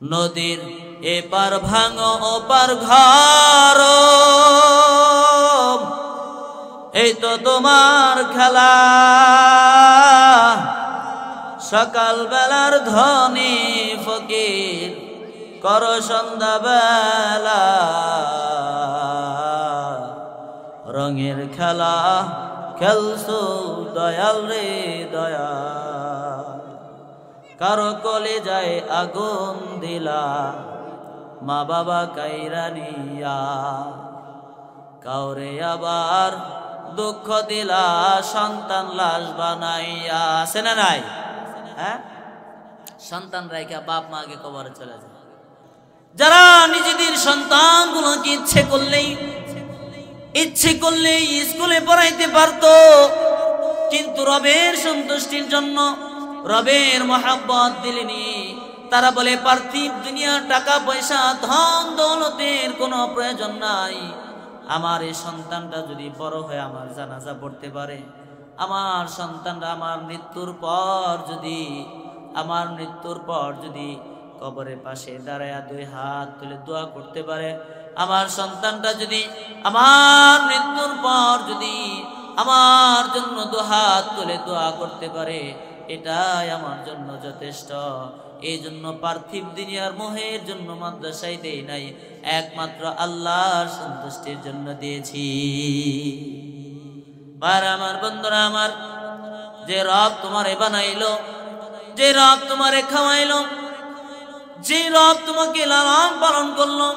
নদীর এপার ভাঙো ওপার ঘর, এই তো তোমার খেলা। সকাল বেলার ধনী ফকির কর সন্ধ্যা বেলা, রঙের খেলা খেলছো দয়াল রে দয়া। কারো কলে যায় আগুন দিলা, মা বাবা কাইরা নিয়া। কাউরে আবার দুঃখ দিলা, সন্তান লাশ বানাইয়া। আছে না নাই? হ্যাঁ, সন্তান রাইখা বাপ মা আগে কবরে চলে যায়। যারা নিজেদের সন্তানগুলোকে ইচ্ছে করলেই স্কুলে পড়াইতে পারতো, কিন্তু রবের সন্তুষ্টির জন্য, রবের মহাব্বত দিলেনি। তারা বলে পার্থিব দুনিয়ার টাকা পয়সা ধন দৌলতের কোনো প্রয়োজন নাই। আমার এই সন্তানটা যদি বড় হয়ে আমার জানাজা পড়তে পারে, আমার সন্তানরা আমার মৃত্যুর পর যদি কবরের পাশে দাঁড়ায়া দুই হাত তুলে দোয়া করতে পারে, আমার সন্তানটা যদি আমার মৃত্যুর পর যদি আমার জন্য দু হাত তুলে দোয়া করতে পারে, এটাই আমার জন্য যথেষ্ট। এই জন্য পার্থিব দুনিয়ার মোহের জন্য মাদ্রাসায় দেই নাই, একমাত্র আল্লাহর সন্তুষ্টির জন্য দিয়েছি। আমার বন্ধুরা আমার, যে রব তোমারে বানাইলো, যে রব তোমারে খাওয়াইলো, যে রব তোমাকে লালন পালন করলো,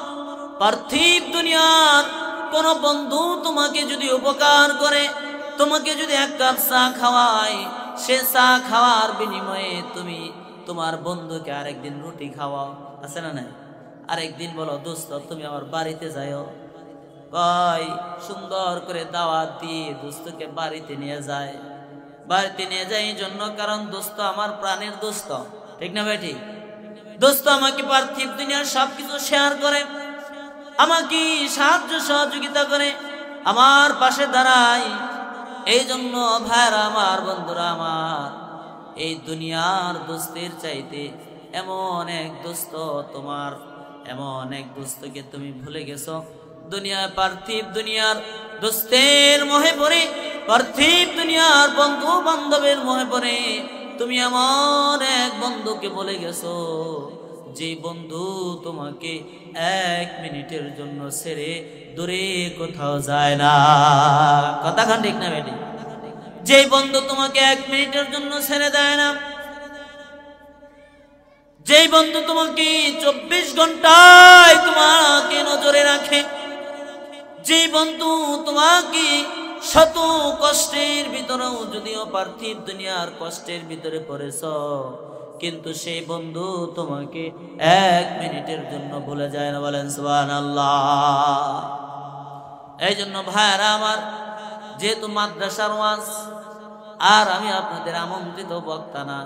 পার্থিব দুনিয়ার কোন বন্ধু তোমাকে যদি উপকার করে, তোমাকে যদি এক কাপ চা খাওয়ায়, সে চা খাওয়ার বিনিময়ে তুমি তোমার বন্ধুকে আরেকদিন রুটি খাওয়াও। আছে না নাই? আরেকদিন বলো দোস্ত তুমি আমার বাড়িতে যাও, কয় সুন্দর করে দাওয়াত দিয়ে দোস্তকে বাড়িতে নিয়ে যায়। বাড়িতে নিয়ে যায় এই জন্য, কারণ দোস্ত আমার প্রাণের দোস্ত, ঠিক না ভাই? ঠিক। দোস্ত আমাকে পার্থিব দুনিয়ার সবকিছু শেয়ার করে, আমাকে সাহায্য সহযোগিতা করে, আমার পাশে দাঁড়ায়। এই জন্য ভাইরা আমার, বন্ধুরা আমার, এই দুনিয়ার দোস্তের চাইতে এমন এক দোস্ত তোমার, এমন এক দোস্তকে তুমি ভুলে গেছো। দুনিয়ায় পার্থিব দুনিয়ার দোস্তের মোহে পড়ে, পার্থিব দুনিয়ার বন্ধু বান্ধবের মোহে পড়ে তুমি এমন এক বন্ধুকে বলে গেছো, যে বন্ধু তোমাকে এক মিনিটের জন্য ছেড়ে দূরে কোথাও যায় না। কথাখান ঠিক না বেটি? যে বন্ধু তোমাকে এক মিনিটের জন্য ছেড়ে দেয় না, যে বন্ধু তোমাকে 24 ঘন্টায় তোমাকে নজরে রাখে, যে বন্ধু তোমাকে শত কষ্টের ভিতরেও, যদিও পার্থিব দুনিয়ার কষ্টের ভিতরে পড়েছ, কিন্তু সেই বন্ধু তোমাকে এক মিনিটের জন্য ভুলে যায় না। বলেন সুবহানাল্লাহ। এই জন্য ভাইরা আমার, যেহেতু মাদ্রাসার ওয়াজ আর আমি আপনাদের আমন্ত্রিত বক্তা না,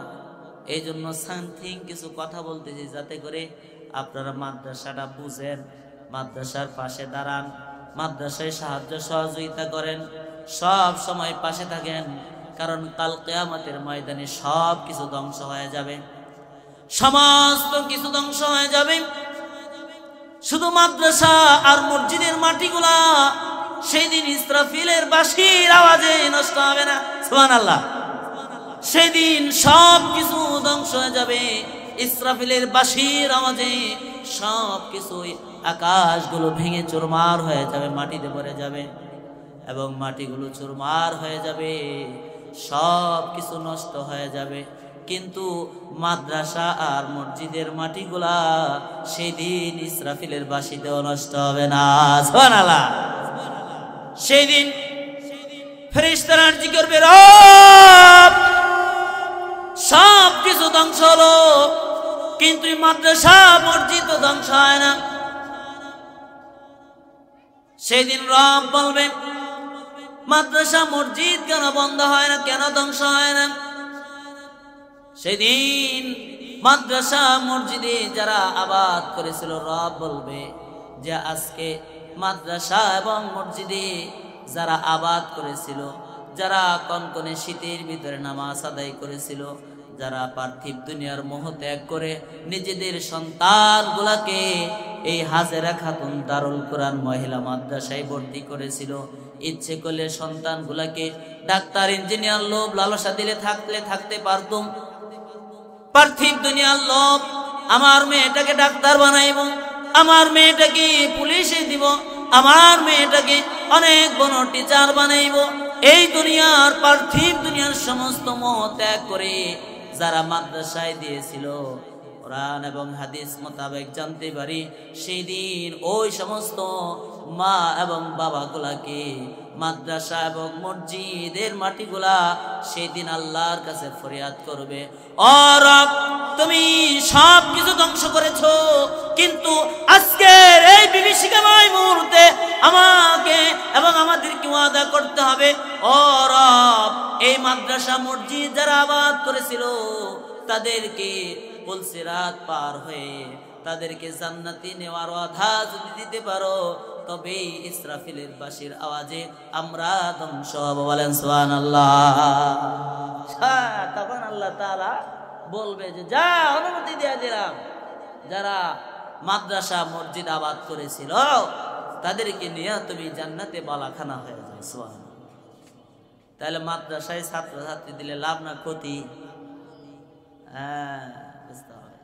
এই জন্য সামথিং কিছু কথা বলতেছি, যাতে করে আপনারা মাদ্রাসাটা বুঝেন, মাদ্রাসার পাশে দাঁড়ান, মাদ্রাসায় সাহায্য সহযোগিতা করেন, সব সময় পাশে থাকেন। কারণ কাল কিয়ামতের ময়দানে সব কিছু ধ্বংস হয়ে যাবে, সমস্ত কিছু ধ্বংস হয়ে যাবে। শুধু মাদ্রাসা আর মসজিদের মাটিগুলা সেদিন ইসরাফিলের বাঁশির আওয়াজে নষ্ট হবে না। সুবহানাল্লাহ। সেদিন সব কিছু ধ্বংস হয়ে যাবে, ইসরাফিলের বাঁশির আওয়াজে সব কিছু, আকাশগুলো ভেঙে চুরমার হয়ে যাবে, মাটিতে পড়ে যাবে, এবং মাটিগুলো চুরমার হয়ে যাবে, সব কিছু নষ্ট হয়ে যাবে। কিন্তু মাদ্রাসা আর মসজিদের মাটিগুলা সেদিন ইসরাফিলের বাঁশিতেও নষ্ট হবে না। সুবহানাল্লাহ। সেদিন ফেরেশতারা আরজি করবে, রব সব কিছু ধ্বংস হলো, কিন্তু মাদ্রাসা মসজিদ তো ধ্বংস হয় না। সেদিন রব বলবে, মাদ্রাসা মসজিদ কেন বন্ধ হয় না, কেন ধ্বংস হয় না? সেদিন মাদ্রাসা মসজিদে যারা আবাদ করেছিল, রব বলবে যে আজকে মাদ্রাসা এবং মসজিদে যারা আবাদ করেছিল, যারা কনকনে শীতের ভিতরে নামাজ আদায় করেছিল, যারা পার্থিব দুনিয়ার মোহ ত্যাগ করে নিজেদের সন্তানগুলাকে এই হাজেরা খাতুন দারুল কোরআন মহিলা মাদ্রাসায় ভর্তি করেছিল, ইচ্ছে করলে সন্তানগুলাকে ডাক্তার ইঞ্জিনিয়ার লোভ লালসা দিলে থাকতে পারতুম। পার্থিব দুনিয়ার লোভ, আমার মেয়েটাকে ডাক্তার বানাইব, আমার মেয়েটাকে পুলিশে দিব, আমার মেয়েটাকে অনেক বড় টিচার বানাইব, এই দুনিয়ার পার্থিব দুনিয়ার সমস্ত মোহ ত্যাগ করে যারা মাদ্রাসায় দিয়েছিল, কোরআন এবং হাদিস মোতাবেক জানতে পারি সেই দিন ওই সমস্ত মা এবং বাবাগুলাকে মাদ্রাসা এবং মসজিদের মাটিগুলা সেই দিন আল্লাহর কাছে ফরিয়াদ করবে, ও রব তুমি সব কিছু ধ্বংস করেছো, কিন্তু আজকের এই বিভীষিকাময় মুহূর্তে আমাকে এবং আমাদেরকে ওয়াদা করতে হবে, ও রব এই মাদ্রাসা মসজিদ যারা আবাদ করেছিল তাদেরকে পুলসিরাত পার হয়ে তাদেরকে জান্নাতি নেওয়ার ওয়াদা যদি দিতে পারো, তবে ইসরাফিলের বাঁশির আওয়াজে আমরা ধ্বংস হব। বলেন সুবহানাল্লাহ। তখন আল্লাহ তাআলা বলবে যে যা অনুমতি দিয়ে দিলাম, যারা মাদ্রাসা মসজিদ আবাদ করেছিল তাদেরকে নিয়ে তুমি জান্নাতে বালাখানা হয়ে যাও। সুবহানাল্লাহ। তাহলে মাদ্রাসায় ছাত্রছাত্রী দিলে লাভ না ক্ষতি? হ্যাঁ, বুঝতে হবে।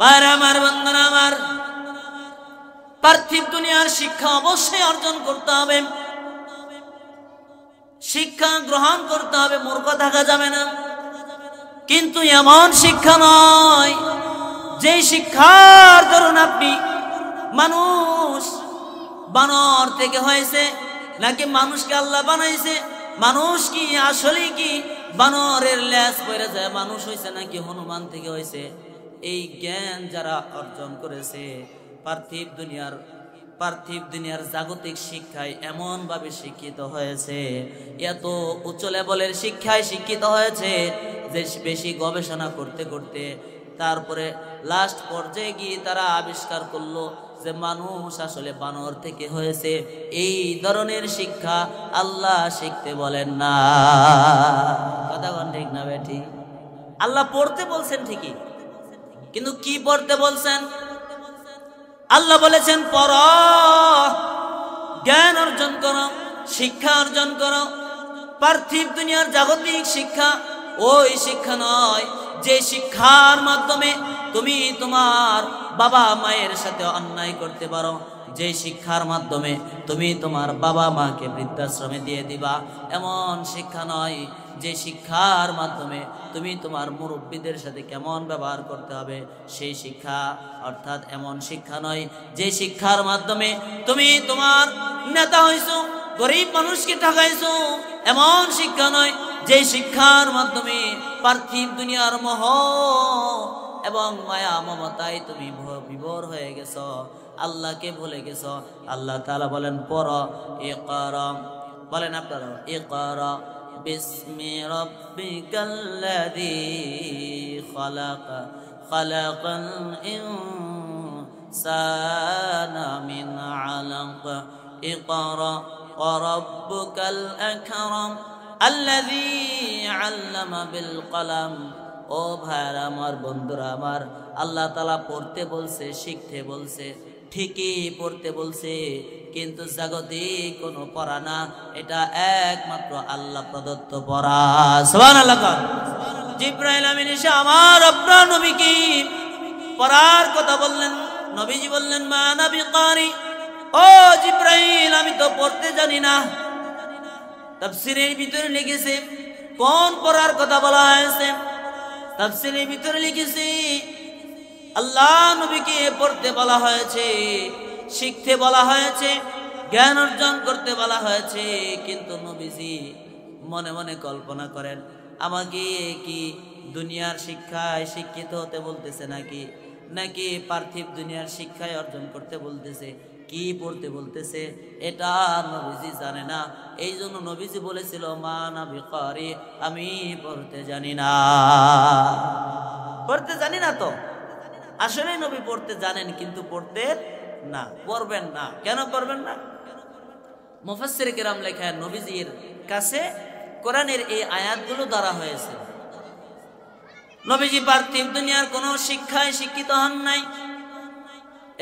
ভাইরা আমার, বন্ধুরা আমার, পার্থিব দুনিয়ার শিক্ষা অবশ্যই অর্জন করতে হবে, শিক্ষা গ্রহণ করতে হবে, মূর্খ থাকা যাবে না। কিন্তু এমন শিক্ষা নয় যে শিক্ষার ধরুন আপনি মানুষ বানর থেকে হয়েছে নাকি মানুষকে আল্লাহ বানাইছে, মানুষ কি আসলে কি বানরের লেজ পড়ে যায় মানুষ হয়েছে নাকি হনুমান থেকে হয়েছে, এই জ্ঞান যারা অর্জন করেছে পার্থিব দুনিয়ার জাগতিক শিক্ষায় এমন ভাবে শিক্ষিত হয়েছে, এত উচ্চ লেভেলের শিক্ষায় শিক্ষিত হয়েছে যে বেশি গবেষণা করতে করতে তারপরে লাস্ট পর্যায়ে গিয়ে তারা আবিষ্কার করলো যে মানুষ আসলে বানর থেকে হয়েছে। এই ধরনের শিক্ষা আল্লাহ শিখতে বলেন না। কথা কোন ঠিক না বেঠি? আল্লাহ পড়তে বলছেন ঠিকই, কিন্তু কি পড়তে বলছেন? আল্লাহ বলেছেন পড়ো, জ্ঞান অর্জন করো, শিক্ষা অর্জন করো। পার্থিব দুনিয়ার জাগতিক শিক্ষা ওই শিক্ষা নয় যে শিক্ষার মাধ্যমে তুমি তোমার বাবা মায়ের সাথে অন্যায় করতে পারো, যে শিক্ষার মাধ্যমে তুমি তোমার বাবা মাকে বৃদ্ধাশ্রমে দিয়ে দিবা, এমন শিক্ষা নয়। যে শিক্ষার মাধ্যমে তুমি তোমার মুরব্বীদের সাথে কেমন ব্যবহার করতে হবে সেই শিক্ষা, অর্থাৎ এমন শিক্ষা নয় যে শিক্ষার মাধ্যমে তুমি তোমার নেতা হইছো, গরিব মানুষকে ঠকাইছো, এমন শিক্ষা নয়। যে শিক্ষার মাধ্যমে পার্থিব দুনিয়ার মোহ এবং মায়া মমতায় তুমি বিভোর হয়ে গেছো, আল্লাহকে ভুলে গেছো। আল্লাহ তাআলা বলেন পড়ো, ইকরা, বলেন আপনারা ইকরা বিসমি রাব্বিকাল্লাযী খালাক, খালাকাল ইনসানা মিন আলাক, ইকরা ওয়া রাব্বুকাল আকরাম আল্লাযী আল্লামা বিল কলম। ও ভাইরা আমার, বন্ধুরা আমার, আল্লাহ তাআলা পড়তে বলছে, শিখতে বলছে, ঠিকই পড়তে বলছে, কিন্তু জাগতিক কোনো পড়া না, এটা একমাত্র আল্লাহ প্রদত্ত পড়া। সুবহানাল্লাহ। জিবরাইল আমিন এসে আমার আপনার নবীকে পড়ার কথা বললেন। নবীজি বললেন মা আনা বিকারি, ও জিবরাইল আমি তো পড়তে জানি না। তাফসীরের ভিতরে লিখেছে কোন পড়ার কথা বলা হয়েছে, তাফসীরের ভিতরে লিখেছে আল্লাহ নবীকে পড়তে বলা হয়েছে, শিখতে বলা হয়েছে, জ্ঞান অর্জন করতে বলা হয়েছে। কিন্তু নবীজি মনে মনে কল্পনা করেন আমাকে কি দুনিয়ার শিক্ষায় শিক্ষিত হতে বলতেছে নাকি পার্থিব দুনিয়ার শিক্ষায় অর্জন করতে বলতেছে, কি পড়তে বলতেছে এটা নবীজি জানে না। এই জন্য নবীজি বলেছিল মা আনা বিকারি, আমি পড়তে জানি না। পড়তে জানি না তো আসলে নবী পড়তে জানেন কিন্তু পড়তে না, পড়বেন না। কেন পড়বেন না? মুফাসসির কিরাম লেখেন নবীজির কাছে কোরআনের এই আয়াতগুলো ধরা হয়েছে। নবীজি পার্থিব দুনিয়ার কোন শিক্ষায় শিক্ষিত হন নাই,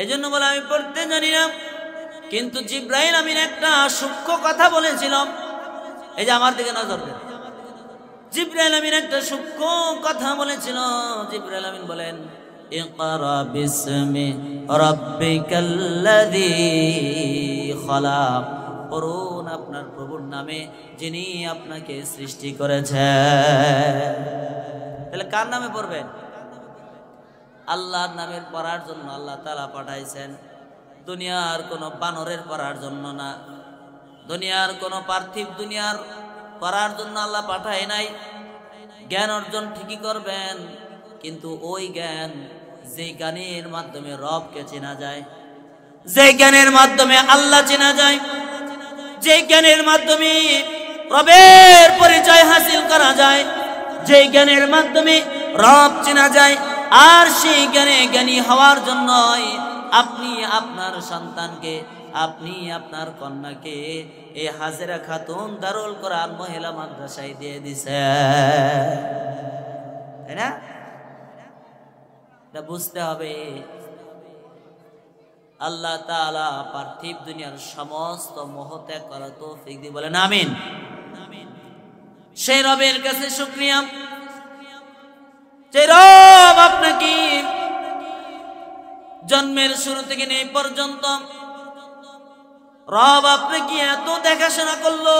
এজন্য বলে আমি পড়তে জানি না। কিন্তু জিব্রাইল আমিন একটা সূক্ষ্ম কথা বলেছিলাম, এই যে আমার দিকে নজর দেন। জিব্রাইল আমিন একটা সূক্ষ্ম কথা বলেছিল। জিব্রাইল আমিন বলেন, ইকরা বিসমি রাব্বিকাল্লাযী খলাক, পড়ুন আপনার প্রভুর নামে যিনি আপনাকে সৃষ্টি করেছেন। তাহলে কার নামে পড়বেন? আল্লাহর নামের পড়ার জন্য আল্লাহ তাআলা পাঠাইছেন, দুনিয়ার কোন বানরের পড়ার জন্য না, দুনিয়ার কোন পার্থিব দুনিয়ার পড়ার জন্য আল্লাহ পাঠায় নাই। জ্ঞান অর্জন ঠিকই করবেন, কিন্তু ওই জ্ঞান যে জ্ঞানের মাধ্যমে রবকে চেনা যায়, যে জ্ঞানের মাধ্যমে আল্লাহ চেনা যায়, যে জ্ঞানের মাধ্যমে রবের পরিচয় হাসিল করা যায়, যে জ্ঞানের মাধ্যমে রব চেনা যায়, আর সেই জ্ঞানে জ্ঞানী হওয়ার জন্য আপনি আপনার সন্তানকে, আপনি আপনার কন্যাকে এই হাজেরা খাতুন দারুল কোরআন মহিলা মাদ্রাসায় দিয়ে দিছে, তাই না? এটা বুঝতে হবে। আল্লাহ তাআলা পার্থিব দুনিয়ার সমস্ত মোহ ত্যাগ করার তৌফিক দিয়ে বলেন আমিন। সেই রবের কাছে শুকরিয়া, যে রব আপনাকে জন্মের শুরু থেকে নেই পর্যন্ত রব আপনাকে এত দেখাশোনা করলো।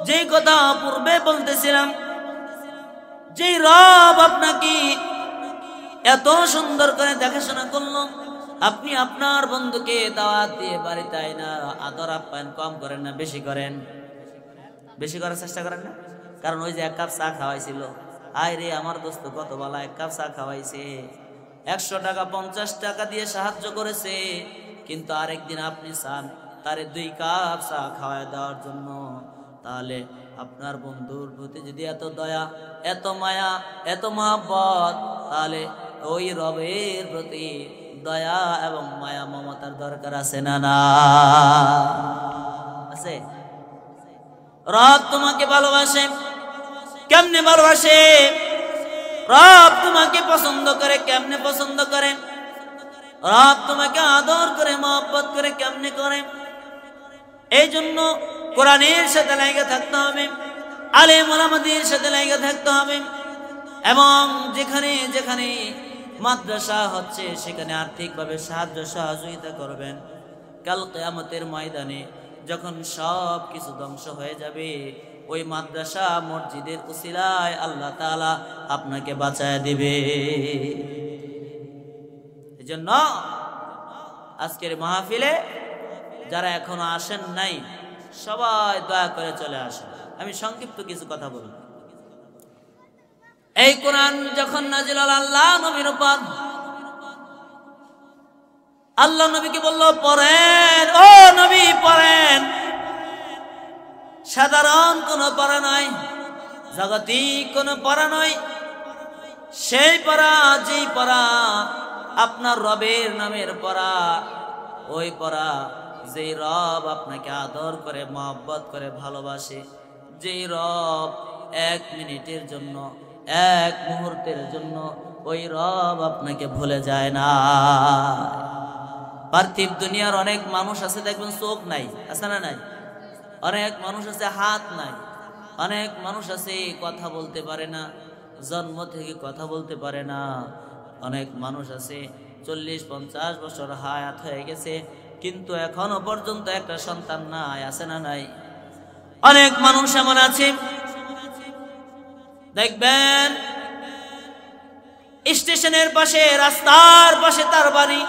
যে কথা পূর্বে বলতেছিলাম, যে রব আপনাকে এত সুন্দর করে দেখাশোনা করলো, আপনি আপনার বন্ধুকে দাওয়াত দিয়ে বাড়িতে না আদর আপ্যায়ন কম করেন না, বেশি করেন? বেশি করার চেষ্টা করেন না? কারণ ওই যে এক কাপ চা খাওয়াইছিল, আয় রে আমার দোস্ত কত বলা, এক কাপ চা খাওয়াইছে, 100 টাকা 50 টাকা দিয়ে সাহায্য করেছে, কিন্তু আরেকদিন আপনি চান তারে 2 কাপ চা খাওয়াই দেওয়ার জন্য। তাহলে আপনার বন্ধুর প্রতি যদি এত দয়া, এত মায়া, এত মহব্বত, তাহলে ওই রবের প্রতি দয়া এবং মায়া মমতার দরকার আছে না? না আছে? রব তোমাকে ভালোবাসে। কেমনে ভালোবাসে? রব তোমাকে পছন্দ করে। কেমনে পছন্দ করে? রব তোমাকে আদর করে, মহব্বত করে। কেমনে করে? এই জন্য কোরআনের সাথে লেগে থাকতে হবে, আলেম ওলামাদের সাথে লেগে থাকতে হবে, এবং যেখানে যেখানে মাদ্রাসা হচ্ছে সেখানে আর্থিকভাবে সাহায্য সহযোগিতা করবেন। কাল কিয়ামতের ময়দানে যখন সব কিছু ধ্বংস হয়ে যাবে, ওই মাদ্রাসা মসজিদের উসিলায় আল্লাহ তাআলা আপনাকে বাঁচায় দিবে। এজন্য আজকের মাহফিলে যারা এখনো আসেন নাই, সবাই দয়া করে চলে আসেন। আমি সংক্ষিপ্ত কিছু কথা বলব। এই কোরআন যখন নাজিল হলো আল্লাহ নবীর উপর, আল্লাহ নবীকে বলল পড়েন, ও নবী পড়েন। সাধারণ কোন পড়া নয়, জাগতিক কোন পড়া নয়, সেই পড়া, যেই পড়া আপনার রবের নামের পড়া, ওই পড়া যেই রব আপনাকে আদর করে, মহব্বত করে, ভালোবাসে, যেই রব 1 মিনিটের জন্য, 1 মুহূর্তের জন্য ওই রব আপনাকে ভুলে যায় না। পার্থিব দুনিয়ার অনেক মানুষ আছে, দেখবেন চোখ নাই, আছে না নাই? অনেক মানুষ আছে হাত নাই, অনেক মানুষ আছে কথা বলতে পারে না, জন্ম থেকে কথা বলতে পারে না, অনেক মানুষ আছে 40-50 বছর হায়াত হয়ে গেছে, কিন্তু এখনো পর্যন্ত একটা সন্তান নাই, আছে না নাই? অনেক মানুষ এমন আছে দেখবেন স্টেশনের পাশে, রাস্তার পাশে তার বাড়ি,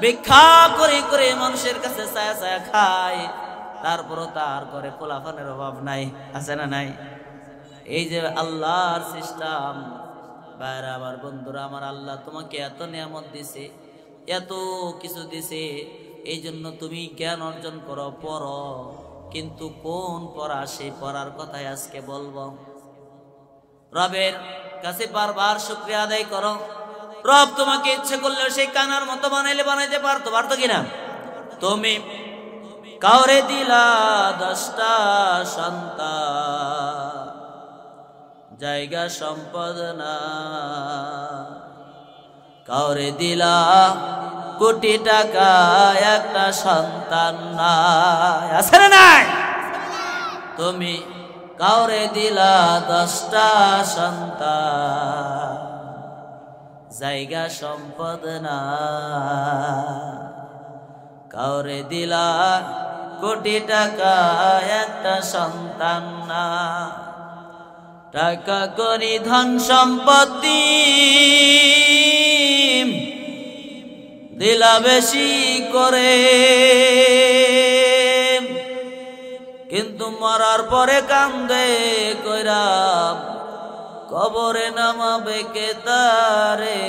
ভিক্ষা করে করে মানুষের কাছে ছায়া ছায়া খায়, তারপরও তার করে পোলাপানের অভাব নাই, আছে না নাই? এই যে আল্লাহর সিস্টেম। বাইরে আমার বন্ধুরা আমার, আল্লাহ তোমাকে এত নিয়ামত দিছে, এত কিছু দিছে, এই জন্য তুমি জ্ঞান অর্জন করো, পড়ো, কিন্তু কোন পড়া, সেই পড়ার কথাই আজকে বলবো। রবের কাছে বারবার শুকরিয়া আদায় করো। রব তোমাকে ইচ্ছে করলে সেই কানার মতো বানাইতে পারতো কিনা? তুমি কাউরে দিলা 10টা সন্তান, জায়গা সম্পদ না, কাউরে দিলা কোটি টাকা একটা সন্তান নাই, আছে না নাই? তুমি কাউরে দিলা 10টা সন্তান, জায়গা সম্পদ না, কাউরে দিলা কোটি টাকা একটা সন্তান না। টাকা করি ধন সম্পত্তি দিলা বেশি করে, কিন্তু মরার পরে কান্দে কইরা কবরে নামাবে কে তারে।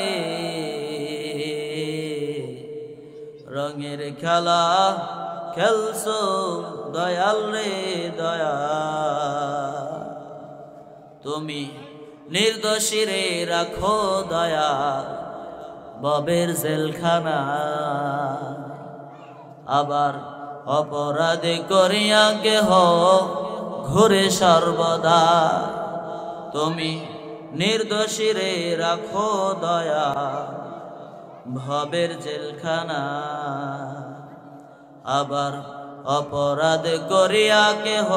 রঙের খেলা খেলছো দয়াল রে দয়া, তুমি নির্দোষীরে রাখো দয়া ববের জেলখানা। আবার অপরাধে করিয়া গেহ ঘুরে সর্বদা, তুমি নির্দোষীরে রাখো দয়া ভবের জেলখানা। আবার অপরাধ করিয়া কেহ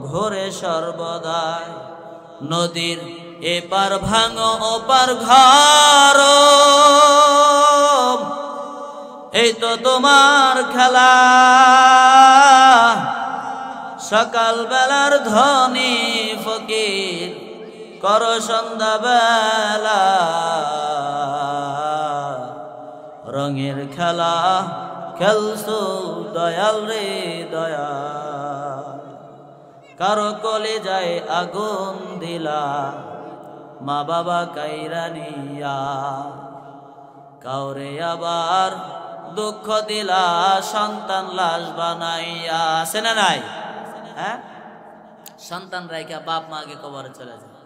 ঘোরে সর্বদাই, নদীর এপার ভাঙো ওপার ঘর, এই তো তোমার খেলা। সকাল বেলার ধনী ফকির কর সন্ধ্যা বেলা, রঙের খেলা খেলছো দয়াল রে দয়া। কারো কলে যায় আগুন দিলা মা বাবা কাইরা নিয়া, কাউরে আবার দুঃখ দিলা সন্তান লাশ বানাইয়া, আছে না নাই? হ্যাঁ, সন্তান রাইখা বাপ মা আগে কবরে চলে যায়,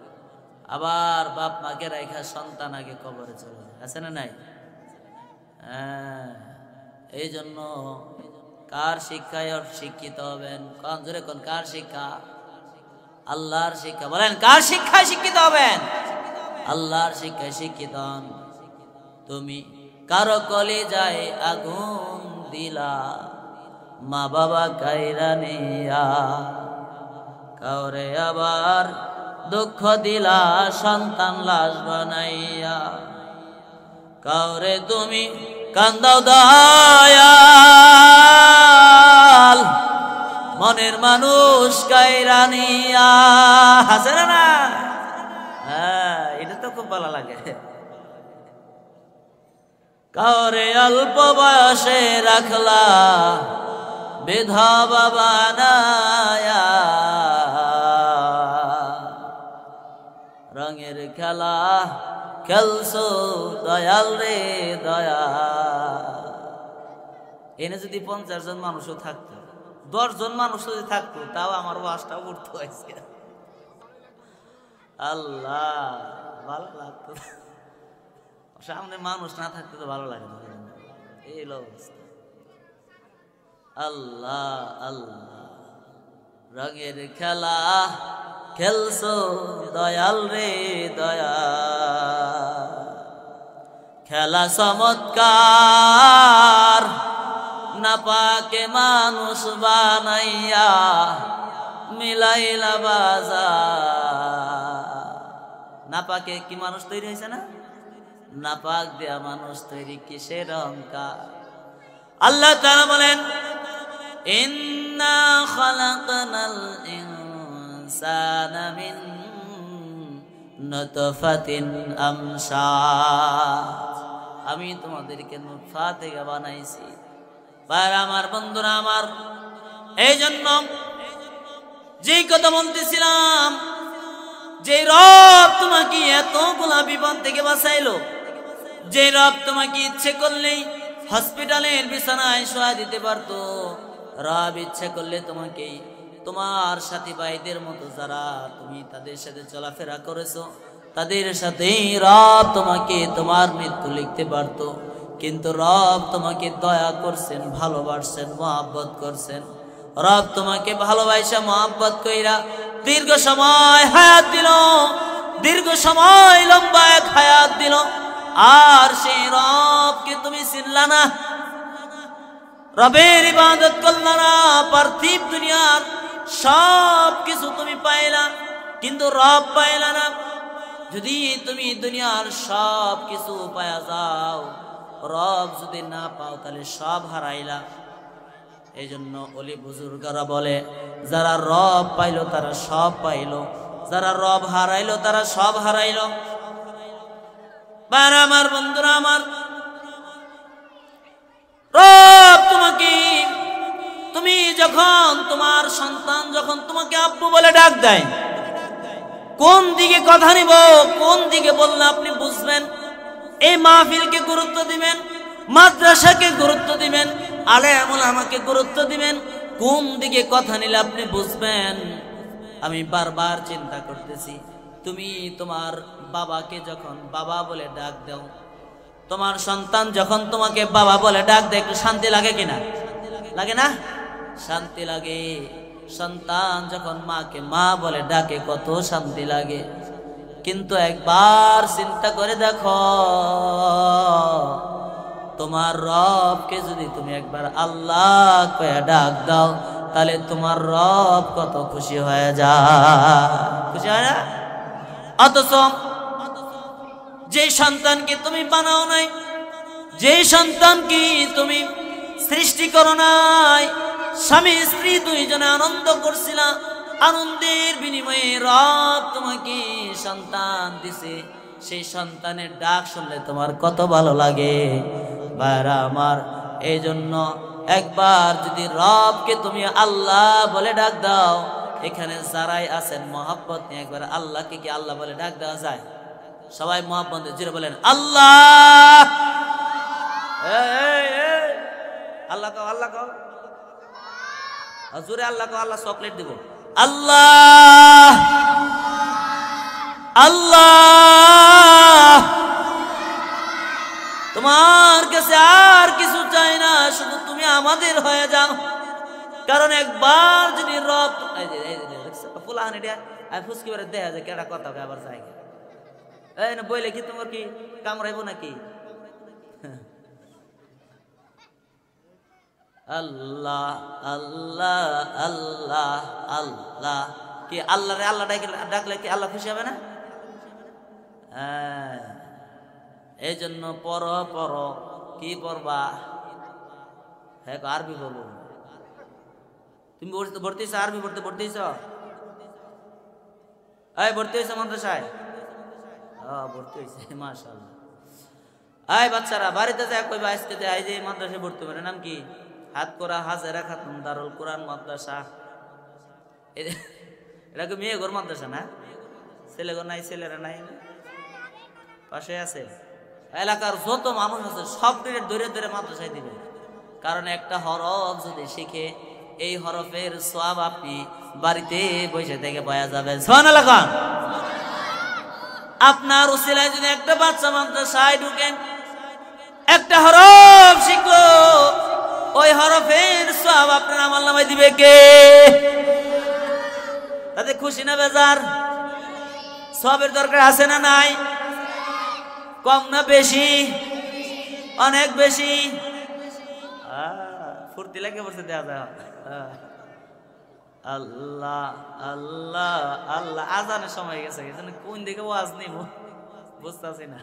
আবার বাপ মাকে রাইখা সন্তান আগে কবরে চলে যায়, আছে না নাই? হ্যাঁ, এই জন্য কার শিক্ষায় শিক্ষিত হবেন? কোন জোরে কোন, কার শিক্ষা? আল্লাহর শিক্ষা। বলেন কার শিক্ষায় শিক্ষিত হবেন? আল্লাহর শিক্ষায় শিক্ষিত হন। তুমি কারো কলে যায় আগুন দিলা মা বাবা কাইরা নিয়া, কাউরে আবার দুঃখ দিলা সন্তান লাশ বানাইয়া, কাউরে তুমি কান্দাও দয়াল মনের মানুষ কাইরা নিয়া, হাসে না? হ্যাঁ, এটা তো খুব ভালো লাগে। কাউরে অল্প বয়সে রাখলা বিধবা বানায়া, রঙের খেলা খেলছো দয়াল রে দয়া। এনে যদি 50 জন মানুষও থাকতো, 10 জন মানুষ যদি থাকতো, তাও আমার বাসটা উঠতো আজকে। আল্লাহ, ভালো লাগতো। সামনে মানুষ না থাকতে তো ভালো লাগে না, এই অবস্থা। আল্লাহ আল্লাহ, রঙের খেলা খেলছো দয়াল রে দয়া। খেলা চমৎকার না পাকে মানুষ বানাইয়া মিলাইলা বাজার। না পাকে কি মানুষ তৈরি হয়েছে না? না পাক দেয়া মানুষ তৈরি কিসের অহংকার? আল্লাহ তাআলা বলেন, ইন্না খালাকনাল ইনসানা মিন নুতফাতিন আমশাজ। আমি তোমাদেরকে নুতফা থেকে বানাইছি। ভাইরা আমার, বন্ধুরা আমার, এই জন্য যেই কথা বলতেছিলাম, যে রব তোমাকে এতগুলা বিপদ থেকে বাঁচাইলো, যে রব তোমাকে ইচ্ছে করলেই হসপিটালের বিছানায় শোয়া দিতে পারতো, রব ইচ্ছে করলে তোমাকে তোমার সাথী ভাইদের মতো যারা তুমি তাদের সাথে চলাফেরা করেছো, তাদের সাথেই রব তোমাকে তোমার মৃত্যু লিখতে পারতো। কিন্তু রব তোমাকে দয়া করছেন, ভালোবাসছেন, মহব্বত করছেন। রব তোমাকে ভালোবাসা মহব্বত কইরা দীর্ঘ সময় হায়াত দিল, দীর্ঘ সময় লম্বা এক হায়াত দিল, আর সেই রবকে তুমি চিনলা না, রবের ইবাদত করলা না, পার্থিব দুনিয়ার সব কিছু তুমি পাইলা কিন্তু রব পাইলা না। যদি তুমি দুনিয়ার সব কিছু পায়া যাও, রব যদি না পাও তাহলে সব হারাইলা। এই জন্য ওলি বুজুর্গরা বলে, যারা রব পাইলো তারা সব পাইলো, যারা রব হারাইলো তারা সব হারাইলো। বার আমার বন্ধুরা আমার, রব তোমাকে, তুমি যখন তোমার সন্তান যখন তোমাকে আব্বু বলে ডাক দেয়, কোন দিকে কথা নিব, কোন দিকে বললে আপনি বুঝবেন? এই মাহফিলকে গুরুত্ব দিবেন, মাদ্রাসাকে গুরুত্ব দিবেন, আলেমুল আমাকে গুরুত্ব দিবেন, কোন দিকে কথা নিলে আপনি বুঝবেন? আমি বারবার চিন্তা করতেছি, তুমি তোমার বাবাকে যখন বাবা বলে ডাক দাও, তোমার সন্তান যখন তোমাকে বাবা বলে ডাক দেয়, একটু শান্তি লাগে কিনা? লাগে না? শান্তি লাগে। সন্তান যখন মাকে মা বলে ডাকে কত শান্তি লাগে। কিন্তু একবার চিন্তা করে দেখো, তোমার রবকে যদি তুমি একবার আল্লাহ কয়ে ডাক দাও, তাহলে তোমার রব কত খুশি হয়ে যায়, খুশি হয় না? অথচ যে সন্তানকে তুমি বানাও নাই, যে সন্তানকে তুমি সৃষ্টি করো নাই, স্বামী স্ত্রী দুইজনে আনন্দ করছিলা, আনন্দের বিনিময়ে রব তোমাকে সন্তান দিছে, সেই সন্তানের ডাক শুনলে তোমার কত ভালো লাগে ভাইরা আমার। এই জন্য একবার যদি রবকে তুমি আল্লাহ বলে ডাক দাও, এখানে যারাই আছেন মহব্বত নিয়ে একবার আল্লাহকে কি আল্লাহ বলে ডাক দেওয়া যায়? সবাই মহব্বত জুড়ে বলেন আল্লাহ। আল্লাহ কও, আল্লাহ কও, জুড়ে আল্লাহ কও, আল্লাহ চকলেট দিব। আল্লাহ আল্লাহ, তোমার কাছে আর কিছু চাই না, শুধু তুমি আমাদের হয়ে যাও। কারণ একবার যদি রব ফুলান ফুসকি বেড়ে দেখা যায় কেটা কথা আবার যায়, এই না বইলে কি তোমার কি কামড়াইব নাকি? আল্লাহ আল্লাহ আল্লাহ আল্লাহ, কি আল্লাহ রে আল্লাহ ডাকলে কি আল্লাহ খুশি হবে না? হ্যাঁ, এই জন্য পর পর কি পড়বা? হ্যাঁ আরবি বলো। তুমি ভর্তি হয়েছ আরবি পড়তে? ভর্তি হয়েছ? এই ভর্তি হয়েছে মাদ্রাসায়? ভর্তি হয়েছে, মাশাআল্লাহ। এই বাচ্চারা বাড়িতে যায় কইবা আজকে এই যে মাদ্রাসায় ভর্তি করে, নাম কি? হাত করা হাজেরা খাতুন দারুল কোরআন মাদ্রাসা। এটা কি মেয়ে ঘর মাদ্রাসা না? ছেলে ঘর নাই, ছেলেরা নাই, পাশে আছে। এলাকার যত মানুষ আছে সব ধরে ধরে মাদ্রাসায় দিবে। কারণ একটা হরফ যদি শিখে, এই হরফের সওয়াব আপনি বাড়িতে বসে থেকে পাওয়া যাবে। সুবহানাল্লাহ। আপনার উসিলায় যদি একটা বাচ্চা মাদ্রাসায় ঢুকে, একটা হরফ শিখলো, ওই হরফের সওয়াব আপনার আমলনামায় দিবে কে? তাতে খুশি না বেজার? সওয়াবের দরকার আছে না নাই? কম না বেশি? অনেক বেশি। ফুর্তি লাগে বসে দেওয়া যায়। আল্লাহ আল্লাহ আল্লাহ, আজানের সময় গেছে, কোন দিকে ওয়াজ নিব বুঝতেছি না।